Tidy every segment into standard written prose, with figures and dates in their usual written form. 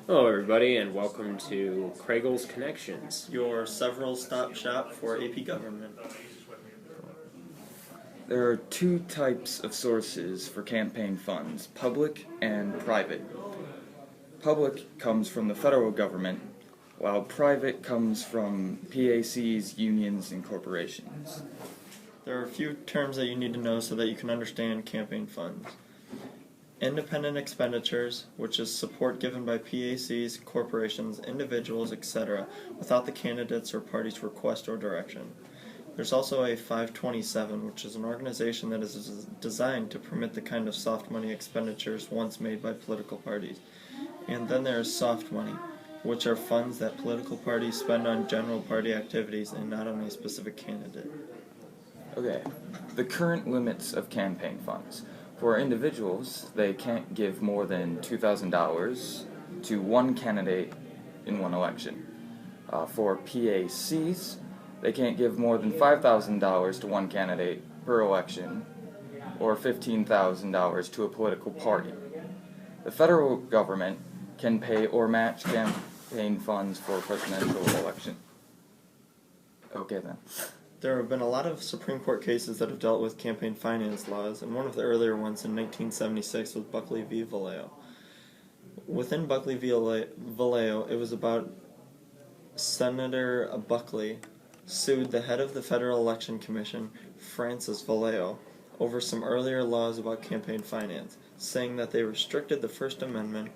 Hello everybody and welcome to Kraigles Connections. Your several stop shop for AP government. There are two types of sources for campaign funds, public and private. Public comes from the federal government, while private comes from PACs, unions, and corporations. There are a few terms that you need to know so that you can understand campaign funds. Independent expenditures, which is support given by PACs, corporations, individuals, etc., without the candidate's or party's request or direction. There's also a 527, which is an organization that is designed to permit the kind of soft money expenditures once made by political parties. And then there is soft money, which are funds that political parties spend on general party activities and not on a specific candidate. Okay, the current limits of campaign funds. For individuals, they can't give more than $2,000 to one candidate in one election. For PACs, they can't give more than $5,000 to one candidate per election, or $15,000 to a political party. The federal government can pay or match campaign funds for a presidential election. Okay then. There have been a lot of Supreme Court cases that have dealt with campaign finance laws, and one of the earlier ones in 1976 was Buckley v. Vallejo. Within Buckley v. Vallejo, it was about Senator Buckley sued the head of the Federal Election Commission, Francis Vallejo, over some earlier laws about campaign finance, saying that they restricted the First Amendment.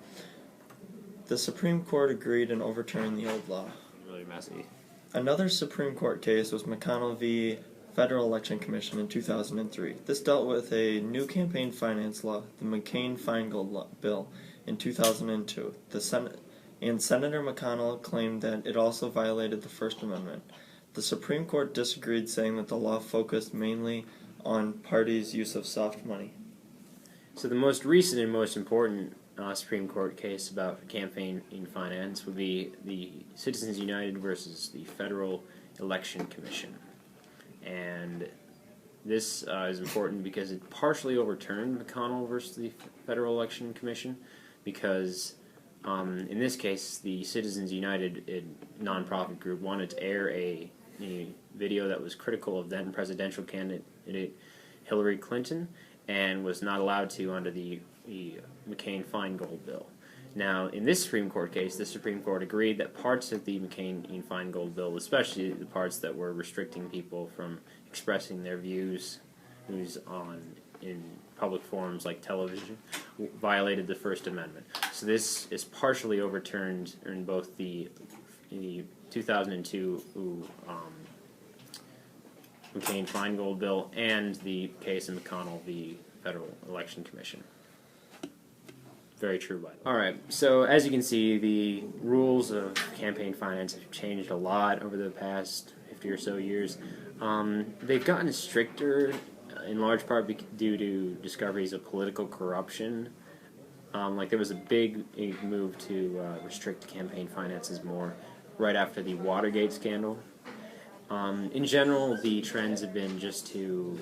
The Supreme Court agreed and overturned the old law. Really messy. Another Supreme Court case was McConnell v. Federal Election Commission in 2003. This dealt with a new campaign finance law, the McCain-Feingold bill, in 2002. Senator McConnell claimed that it also violated the First Amendment. The Supreme Court disagreed, saying that the law focused mainly on parties' use of soft money. So the most recent and most important Supreme Court case about campaign finance would be the Citizens United versus the Federal Election Commission. And this is important because it partially overturned McConnell versus the Federal Election Commission, because in this case the Citizens United, a nonprofit group, wanted to air a video that was critical of then presidential candidate Hillary Clinton, and was not allowed to under the McCain-Feingold bill. Now, in this Supreme Court case, the Supreme Court agreed that parts of the McCain-Feingold bill, especially the parts that were restricting people from expressing their views in public forums like television, violated the First Amendment. So this is partially overturned in both the 2002 McCain-Feingold bill and the case in McConnell v. Federal Election Commission. Very true, by the way. Alright, so as you can see, the rules of campaign finance have changed a lot over the past 50 or so years. They've gotten stricter, in large part due to discoveries of political corruption. Like there was a big move to restrict campaign finances more right after the Watergate scandal. In general, the trends have been just to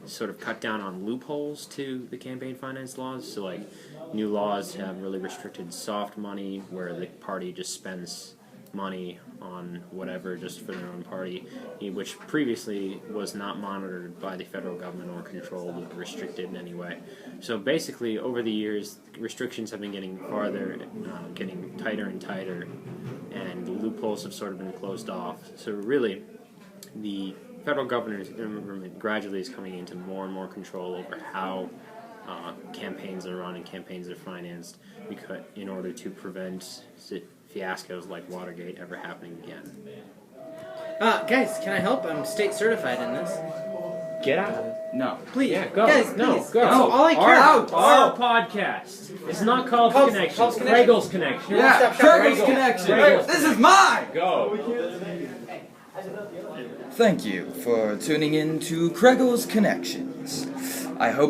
sort of cut down on loopholes to the campaign finance laws. So like new laws have really restricted soft money, where the party just spends money on whatever just for their own party, which previously was not monitored by the federal government or controlled or restricted in any way. So basically, over the years, restrictions have been getting farther, getting tighter and tighter, and the loopholes have sort of been closed off. So really, the federal government gradually is coming into more and more control over how campaigns are run and campaigns are financed, because in order to prevent fiascos like Watergate ever happening again. Guys, can I help? I'm state certified in this. Get out. No. Please. Yeah, go. Guys, no, please. go. No, all I care about. Our podcast. It's not called Connections. Kraigles Connection. Yeah, Kraigles Connection. This is mine! Go. Thank you for tuning in to Kraigles Connections. I hope